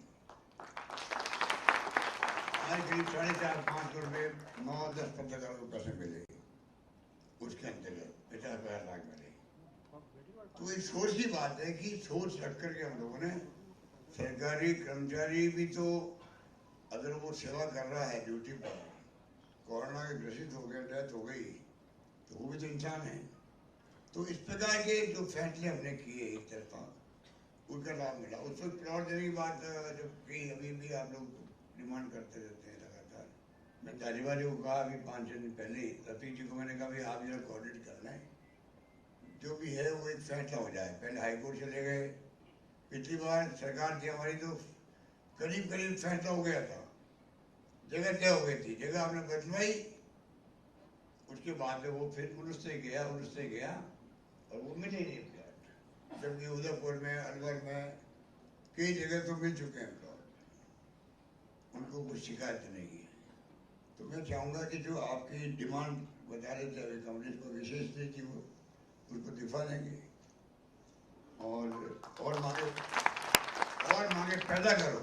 आज करीब 450-500 रुपये 9-10 पत्रकारों को पैसे मिले, उसके अंतर्गत 50,000 लाख मिले। तो एक सोच की बात है कि सोच रख करके हम लोगों ने सरकारी कर्मचारी भी तो अगर वो सेवा कर रहा है ड्यूटी पर, कोरोना के ग्रसित हो गया, डेथ हो गई, तो वो भी तो इंसान है। तो इस प्रकार के जो फैसले हमने किए एक तरफा, उनका लाभ मिला। उस वक्त प्लॉट देने की बात जब कही, अभी भी आप लोग डिमांड करते रहते हैं लगातार। मैं धारीवाली को कहा अभी 5-6 दिन पहले ही, रफीक जी को मैंने कहा भाई आप जरा कोऑर्डिनेट करना है, जो भी है वो एक फैसला हो जाए। पहले हाईकोर्ट चले गए, पिछली बार सरकार थी हमारी तो करीब करीब फैसला हो गया था, जगह तय हो गई थी, जगह आपने बदलवाई, उसके बाद वो फिर उलझते गया और वो मिले नहीं प्लॉट। जबकि उदयपुर में, अलवर में कई जगह तो मिल चुके हैं प्लॉट, उनको कुछ शिकायत नहीं है। तो मैं चाहूँगा कि जो आपकी डिमांड बता रहे थे कमलेश को, विशेष थी कि वो उसको दिफा देंगे और मांगे पैदा करो।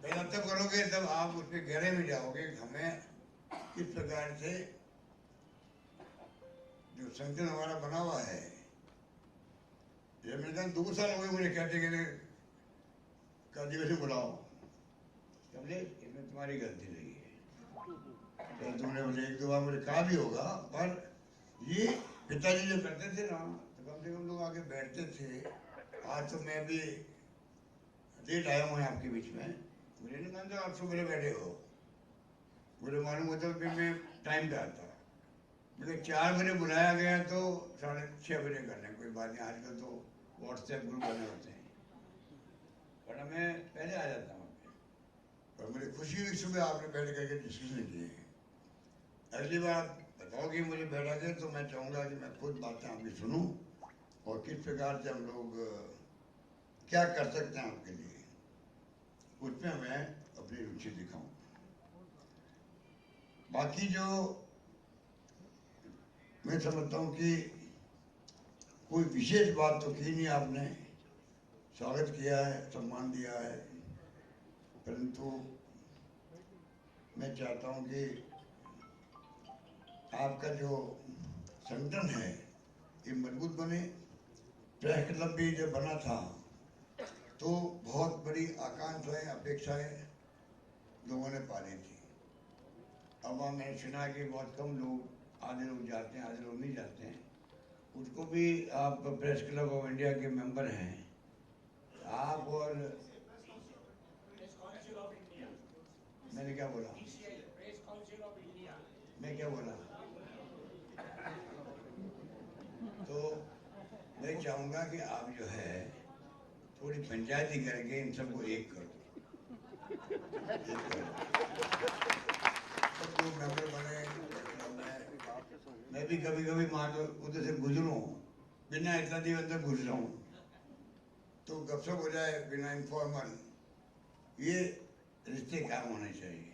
पैदा तब करोगे तब आप उसके गहरे में जाओगे। हमें किस प्रकार से जो संगठन हमारा बना हुआ है, जब मैंने कहा 2 साल हो गए मुझे कहते कि अधिवेशन बुलाओ, समझे, इसमें तुम्हारी गलती नहीं है। तो तुमने मुझे 1-2 बार मुझे कहा भी होगा, पर ये पिताजी जो करते थे ना, तो कम से कम लोग आके बैठते थे। आज तो मैं भी लेट आया हूँ आपके बीच में, मुझे नहीं मानता आप सुबह बैठे हो, मुझे मालूम होता कि मैं टाइम पे आता। मुझे 4 बजे बुलाया गया तो 6:30 बजे करने, कोई बात नहीं, आजकल तो व्हाट्सएप ग्रुप बने होते हैं, वरना मैं पहले आ जाता हूँ। और मुझे खुशी हुई सुबह आपने बैठ करके डिस्कशन किए। अगली बार बताओगे मुझे बैठा के, तो मैं चाहूँगा कि मैं खुद बातें आपकी सुनूं और किस प्रकार से हम लोग क्या कर सकते हैं आपके लिए, उसमें मैं अपनी रुचि दिखाऊं। बाकी जो मैं समझता हूँ कि कोई विशेष बात तो की नहीं आपने, स्वागत किया है, सम्मान दिया है, परंतु मैं चाहता हूँ कि आपका जो संगठन है ये मजबूत बने। प्रेस क्लब भी जब बना था तो बहुत बड़ी आकांक्षाएं, अपेक्षाएं लोगों ने पाली थी। अब मैंने सुना कि बहुत कम लोग, आधे लोग जाते हैं, आधे लोग नहीं जाते हैं। उसको भी आप प्रेस क्लब ऑफ इंडिया के मेंबर हैं आप, और मैंने क्या बोला, मैं क्या बोला, तो मैं चाहूँगा कि आप जो है थोड़ी पंचायती करके इन सबको एक करो, सब लोग मेंबर बने। मैं भी कभी कभी मान लो उधर से गुजरूँ, बिना इतना दिन अंदर घुस रहा हूँ, तो गपशप हो जाए बिना इन्फॉर्मल, ये रिश्ते काम होने चाहिए।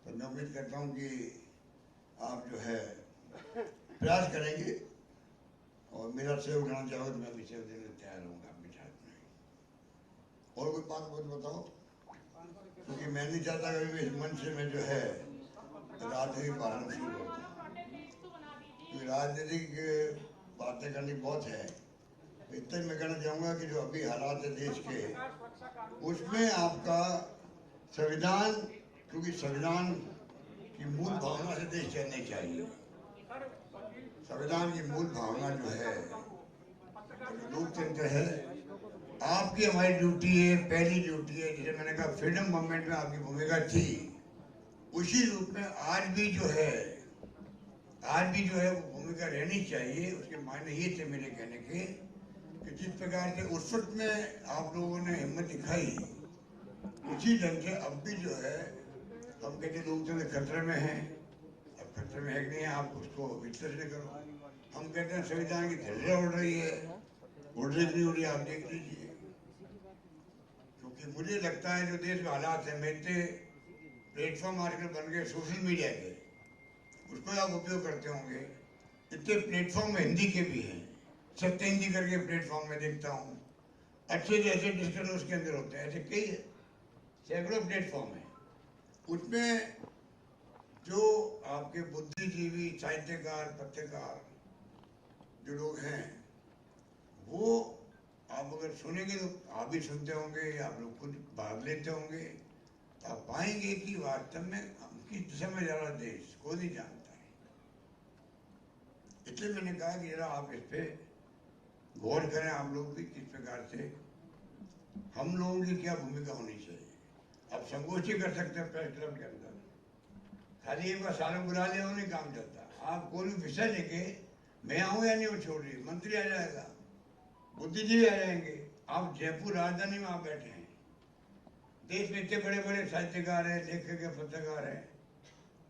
तो मैं उम्मीद करता हूँ कि आप जो है प्रयास करेंगे और मेरा सहयोग उठाना चाहोगे तो मैं भी सहयोग देने तैयार रहूँगा आपके साथ में। और कोई बात बताओ, क्योंकि मैं नहीं चाहता कभी भी इस मंच से मैं जो है राजनीतिक भाषण शुरू करता हूँ। राजनीतिक बातें करनी बहुत है, तो इतना मैं कहना चाहूँगा कि जो अभी हालात है देश के, उसमें आपका संविधान, क्योंकि संविधान की मूल भावना से देश चलना चाहिए। संविधान की मूल भावना जो है लोकतंत्र है, आपकी हमारी ड्यूटी है, पहली ड्यूटी है। जैसे मैंने कहा फ्रीडम मूवमेंट में आपकी भूमिका थी, उसी रूप में आज भी जो है वो भूमिका रहनी चाहिए। उसके मायने ये थे मेरे कहने के कि जिस प्रकार से उस वक्त में आप लोगों ने हिम्मत दिखाई उसी ढंग से अब भी जो है हम कहते लोग जो खतरे में हैं, अब खतरे में है कि नहीं है, आप उसको विश्लेषण करो। हम कहते हैं संविधान की धज्जियां उड़ रही है, उड़ रही नहीं उड़ रही, आप देख लीजिए। क्योंकि मुझे लगता है जो देश में हालात है, मेरे प्लेटफॉर्म आजकल बन गए सोशल मीडिया के, उसको आप उपयोग करते होंगे। इतने प्लेटफॉर्म हिंदी के भी हैं, सत्य हिंदी करके प्लेटफॉर्म में देखता हूँ, अच्छे जैसे डिस्कशन उसके अंदर होते हैं, ऐसे कई सैकड़ों प्लेटफॉर्म है। उसमें जो आपके बुद्धिजीवी, साहित्यकार, पत्रकार जो लोग हैं, वो आप अगर सुनेंगे तो आप भी सुनते होंगे या आप लोग खुद भाग लेते होंगे, तो आप पाएंगे कि वास्तव में किस दिशा में जा रहा देश कोई नहीं जानता है। इसलिए मैंने कहा कि जरा आप इस पे गौर करें, आप लोग भी किस प्रकार से हम लोगों की क्या भूमिका होनी चाहिए। आप संगोष्ठी कर सकते हैं प्रेस क्लब के अंदर, खाली एक बार सालों बुला लिया नहीं काम चलता। आप कोई भी विषय लेके मैं आऊँ या नहीं, वो छोड़ रही, मंत्री आ जाएगा, बुद्धिजीवी आ जाएंगे। आप जयपुर राजधानी में आप बैठे हैं, देश में इतने बड़े बड़े साहित्यकार हैं, लेखक हैं, पत्रकार हैं,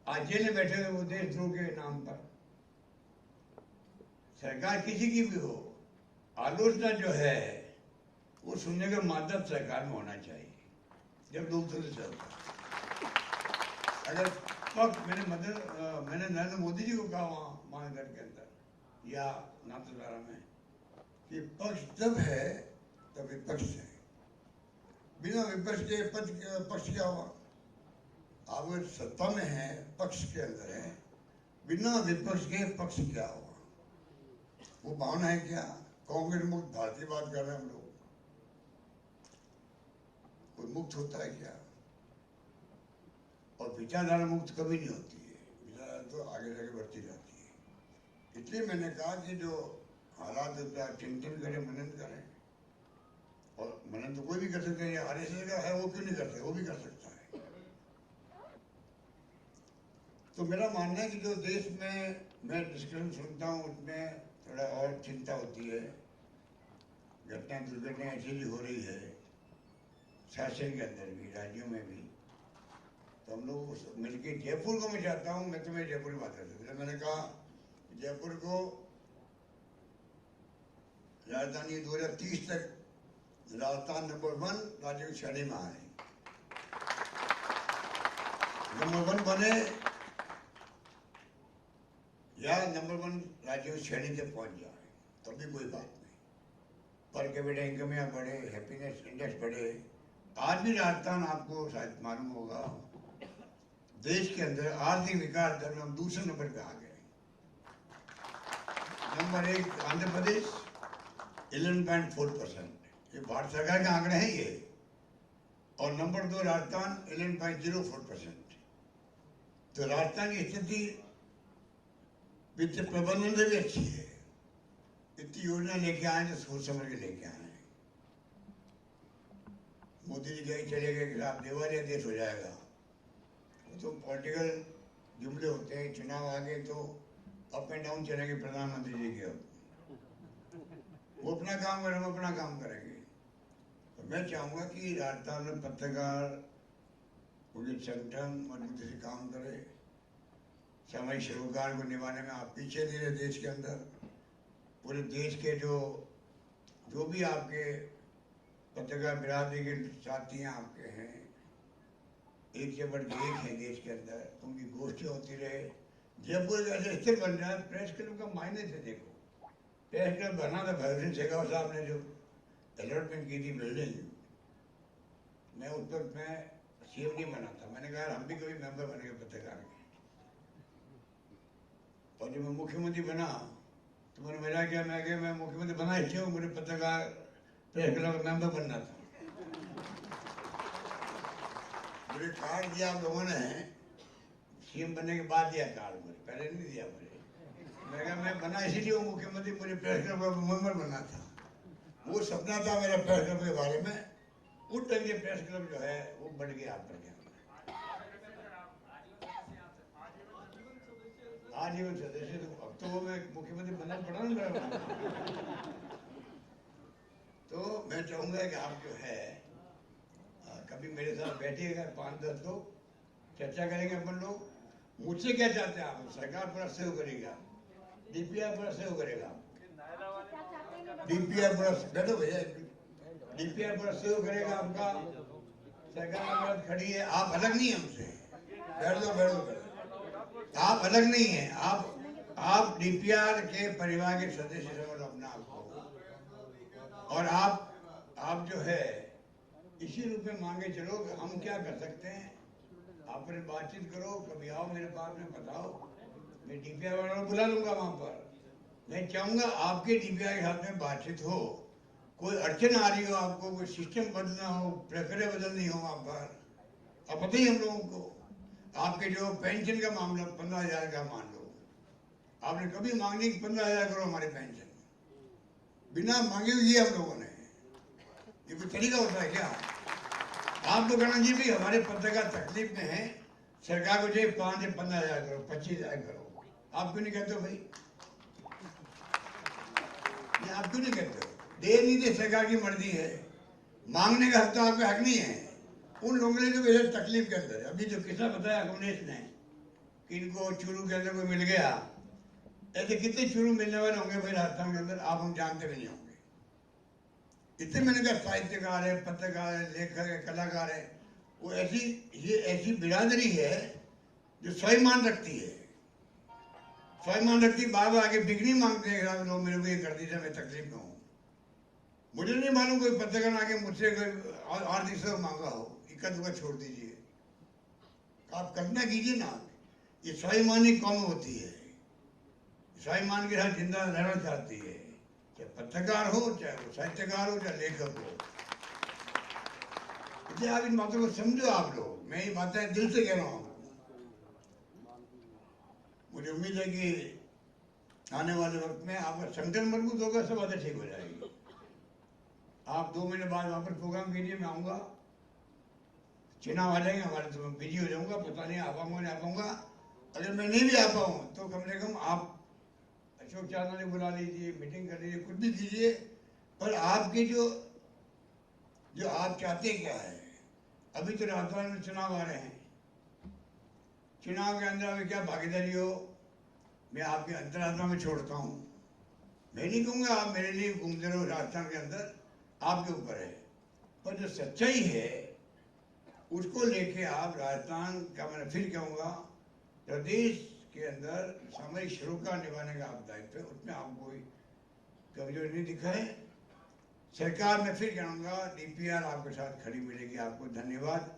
आज जेल में बैठे हुए वो देशद्रोह के नाम पर। सरकार किसी की भी हो, आलोचना जो है वो सुनने का माध्यम सरकार में होना चाहिए जब लोकतंत्र चलता है। अगर पक्ष मैंने नरेंद्र मोदी जी को कहा वहाँ मानगढ़ के अंदर या नाथद्वारा में कि पक्ष तब है तब विपक्ष है, बिना विपक्ष के पक्ष क्या हुआ। आप अगर सत्ता में है, पक्ष के अंदर है, बिना विपक्ष के पक्ष क्या हुआ। वो भावना है क्या, कांग्रेस मुक्त भारतीय बात कर रहे हैं हम लोग, कोई मुक्त होता है क्या। और विचारधारा मुक्त कभी नहीं होती है, विचारधारा तो आगे जाके बढ़ती जाती है। इसलिए मैंने कहा कि जो हालात होते हैं चिंतन करें, मनन करें, और मनन तो कोई भी कर सकते हैं, या आरएसएस का है वो क्यों नहीं करते, वो भी कर सकता है। तो मेरा मानना है कि जो देश में मैं डिस्कशन सुनता हूँ उसमें थोड़ा और चिंता होती है, घटना दुर्घटना ऐसी भी हो रही है शासन के अंदर भी, राज्यों में भी। तो हम लोग मिलकर जयपुर को मैं चाहता हूँ, मैं तुम्हें जयपुर की बात करता हूँ। मैंने कहा जयपुर को राजधानी 2030 तक राजस्थान नंबर 1 राज्य की श्रेणी में आए, नंबर 1 बने या नंबर 1 राज्यों की श्रेणी तक पहुंच जाए, तब भी कोई बात नहीं। पर कैपिटा इनकम या बढ़े, हैप्पीनेस इंडेक्स बढ़े। आज भी राजस्थान आपको शायद मालूम होगा, देश के अंदर आर्थिक विकास दर में हम दूसरे नंबर पे आ गए। नंबर 1 आंध्र प्रदेश 11.4%, ये भारत सरकार के आंकड़े हैं ये, और नंबर 2 राजस्थान 11.04%। तो राजस्थान की स्थिति वित्तीय प्रबंधन से भी अच्छी है। इतनी योजना लेके आए तो सोच समझ के लेके आए। मोदी जी कहीं चले गए कि आप दिवालिया देश हो जाएगा, वो तो पॉलिटिकल जुमले होते हैं। चुनाव आ गए तो अप एंड डाउन चलेंगे प्रधानमंत्री जी के, अब वो अपना काम करें, हम अपना काम करेंगे। तो मैं चाहूँगा कि राजस्थान में पत्रकार उनके संगठन मजबूती से काम करे, सामाजिक सरोकार को निभाने में आप पीछे नहीं रहे। देश के अंदर पूरे देश के जो भी आपके पत्रकार बिरादरी के साथी हैं, आपके हैं, एक से बढ़ के एक है देश के अंदर, उनकी गोष्ठी होती रहे। जयपुर ऐसे स्थिर बन जाए, प्रेस क्लब का मायने से देखो, प्रेस क्लब बना था भगत सिंह शेखावत साहब ने जो अलॉटमेंट की थी बिल्डिंग, मैं उस पर मैं सीएम नहीं बना था, मैंने कहा हम भी कभी मेंबर बनेंगे पत्रकार के। और जब मैं मुख्यमंत्री बना तो मैंने मेरा क्या, मैं मुख्यमंत्री बना इसलिए मुझे पत्रकार प्रेस क्लब का मेंबर बनना था। मुझे कार्ड दिया आप लोगों ने, सीएम बनने के बाद दिया कार्ड, मुझे पहले नहीं दिया। मैं कहा मैं बना इसीलिए मुख्यमंत्री, मुझे प्रेस क्लब का मेंबर बनना था। वो सपना था मेरा प्रेस क्लब के बारे में। उस टाइम के प्रेस क्लब जो है वो बढ़ गया, आप बढ़ गया आजीवन सदस्य। तो अब तो वो मैं मुख्यमंत्री बनना पड़ा ना मेरा। तो मैं चाहूंगा कि आप जो है कम अभी मेरे साथ बैठिएगा 5-10 लोग, चर्चा करेंगे अपन लोग। मुझसे क्या चाहते हैं आप? सरकार पूरा सहयोग करेगा, डीपीआर पूरा सहयोग करेगा, डीपीआर पूरा, बैठो भैया, डीपीआर पूरा सहयोग करेगा आपका। सरकार की मदद खड़ी है, आप अलग नहीं है हमसे। बैठ दो, बैठ दो, आप अलग नहीं है, आप डीपीआर के परिवार के सदस्य समझो अपना आपको। और आप जो है इसी रूप में मांगे चलो कि हम क्या कर सकते हैं। आप अपने बातचीत करो, कभी आओ मेरे पास में बताओ, मैं डीपीआर वालों को बुला लूंगा वहां पर। मैं चाहूंगा आपके डीपीआर के साथ में बातचीत हो, कोई अड़चन आ रही हो, आपको कोई सिस्टम बदलना हो, प्रक्रिया बदलनी हो वहां पर, अब पता ही हम लोगों को। आपके जो पेंशन का मामला 15,000 का मान लो, आपने कभी मांगनी 15,000 करो हमारे पेंशन, बिना मांगे हुए हम लोगों ने। ये कोई तरीका होता है क्या? आप तो कहना जी भाई हमारे पत्रकार तकलीफ में है, सरकार को चाहिए 5 से 15,000 करो, 25,000 करो। आप क्यों नहीं कहते हो भाई? आप क्यों नहीं कहते हो? दे नहीं दे सरकार की मर्जी है, मांगने का हक तो आपका हक नहीं है। उन लोगों ने जो वजह तकलीफ के अंदर, अभी जो किस्सा बताया कमलेश ने कि इनको चूरू के अंदर कोई मिल गया, ऐसे कितने चूरू मिलने वाले होंगे भाई राजस्थान के अंदर, आप हम जानते भी नहीं होंगे। इतने मैंने कहा साहित्यकार है, पत्रकार है, लेखक है, कलाकार है, वो ये ऐसी बिरादरी है जो स्वाभिमान रखती है, स्वाभिमान रखती, बार बार आगे बिगनी मांगते हैं लोग, मेरे को ये कर दीजिए, मैं तकलीफ में हूँ। मुझे नहीं मालूम कोई पत्रकार आके मुझसे कोई आर्थिक सहयोग मांगा हो, इक्का दुक्का छोड़ दीजिए। आप कल्पना कीजिए ना, ये स्वाभिमानी कौम होती है, स्वाभिमान के साथ जिंदा रहना चाहती है, चाहे पत्रकार हो, चाहे साहित्यकार हो, चाहे लेखक हो। इसलिए आप इन बातों को समझो आप लोग, मैं ये बातें दिल से कह रहा हूँ। मुझे उम्मीद है कि आने वाले वक्त में आपका संगठन मजबूत होगा, सब बातें ठीक हो जाएगी। आप 2 महीने बाद वहां पर प्रोग्राम कीजिए, मैं आऊँगा। चुनाव आ जाएंगे हमारे, तो मैं बिजी हो जाऊँगा, पता नहीं आ पाऊँगा नहीं आ पाऊँगा। अगर मैं नहीं भी आ पाऊँ तो कम से कम आप अशोक चांदना ने बुला लीजिए, मीटिंग कर लीजिए, कुछ भी कीजिए, पर आपके जो आप चाहते क्या है। अभी तो राजस्थान में चुनाव आ रहे हैं, चुनाव के अंदर हमें क्या भागीदारी हो, मैं आपके अंतरात्मा में छोड़ता हूँ। मैं नहीं कहूँगा आप मेरे लिए घूमते रहो राजस्थान के अंदर, आपके ऊपर है, पर जो सच्चाई है उसको लेके आप राजस्थान का, मैं फिर कहूँगा प्रदेश के अंदर सामूहिक श्रोका निभाने का आप दायित्व है, उसमें आपको कोई कमजोरी नहीं दिखा है। सरकार में फिर कहूँगा डीपीआर आपके साथ खड़ी मिलेगी। आपको धन्यवाद,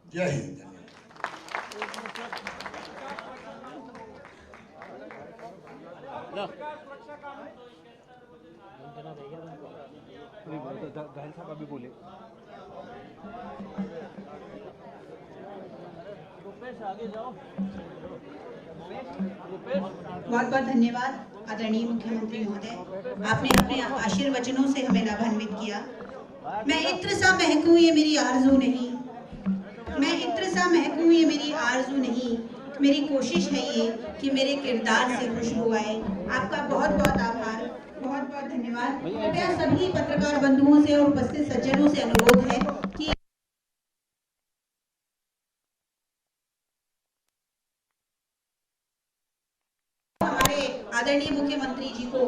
जय हिंद। घायल साहब अभी बोले। आगे जाओ। बहुत बहुत धन्यवाद आदरणीय मुख्यमंत्री महोदय, आपने अपने आशीर्वचनों से हमें लाभान्वित किया। मैं इत्र सा महकूं ये मेरी आरजू नहीं, मैं इत्र सा महकूं ये मेरी आरजू नहीं, मेरी कोशिश है ये कि मेरे किरदार से खुशबू आए। आपका बहुत बहुत आभार, बहुत बहुत धन्यवाद। कृपया सभी पत्रकार बंधुओं से और उपस्थित सज्जनों से अनुरोध है कि हमारे आदरणीय मुख्यमंत्री जी को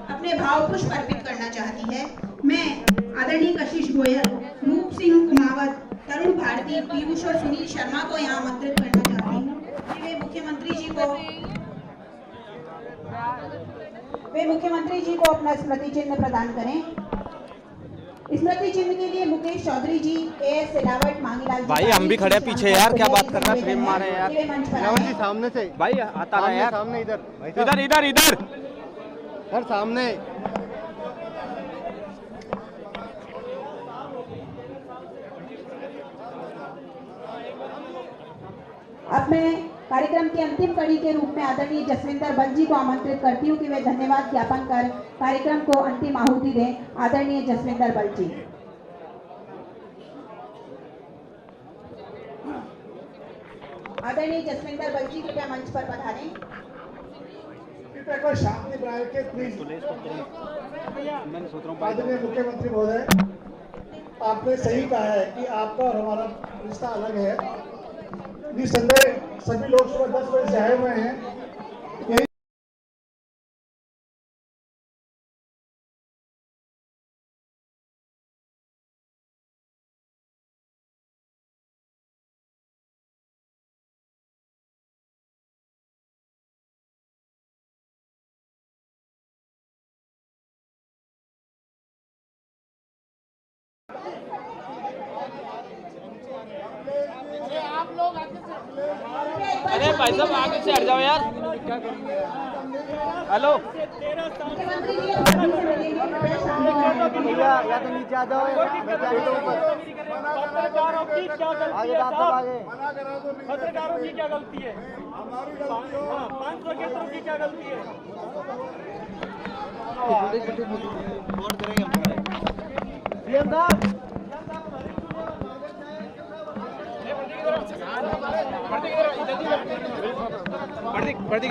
अपने भाव पुष्प अर्पित करना चाहती है। मैं आदरणीय कशिश गोयल, रूप सिंह कुमावत, तरुण भारती, पीयूष और सुनील शर्मा को यहाँ आमंत्रित करना चाहती हूँ। वे मुख्यमंत्री जी को अपना स्मृति चिन्ह प्रदान करें। स्मृति चिन्ह के लिए मुकेश चौधरी जी, एएस सिलावट, मांगीलाल भाई हम भी खड़े पीछे यार, क्या बात कर रहा है, फ्रेम मारे यार। जी सामने से भाई आता रहा यार, सामने इधर इधर इधर इधर सर सामने। अब मैं कार्यक्रम की अंतिम कड़ी के रूप में आदरणीय जसविंदर बल जी को आमंत्रित करती हूँ कि वे धन्यवाद ज्ञापन कर कार्यक्रम को अंतिम आहुति दें। आदरणीय जसविंदर बल जी। आदरणीय जसविंदर बल जी कृपया मंच पर पधारें। शांति बनाए के प्लीज। मैंने सोच रहा हूँ आदरणीय मुख्यमंत्री महोदय, आपने सही कहा है कि आपका और हमारा रिश्ता अलग है। निसंदेह सभी लोग सुबह 10 बजे से आए हुए हैं। यही अरे भाई साहब आगे से हट जाओ यार। हेलो भैया या तो नीचे आ जाओ या तो ऊपर। पत्रकारों की क्या गलती आगे है बात साहब? आगे। पत्रकारों की क्या गलती है? 500 के तरफ की क्या गलती है? सीएम साहब बढ़ती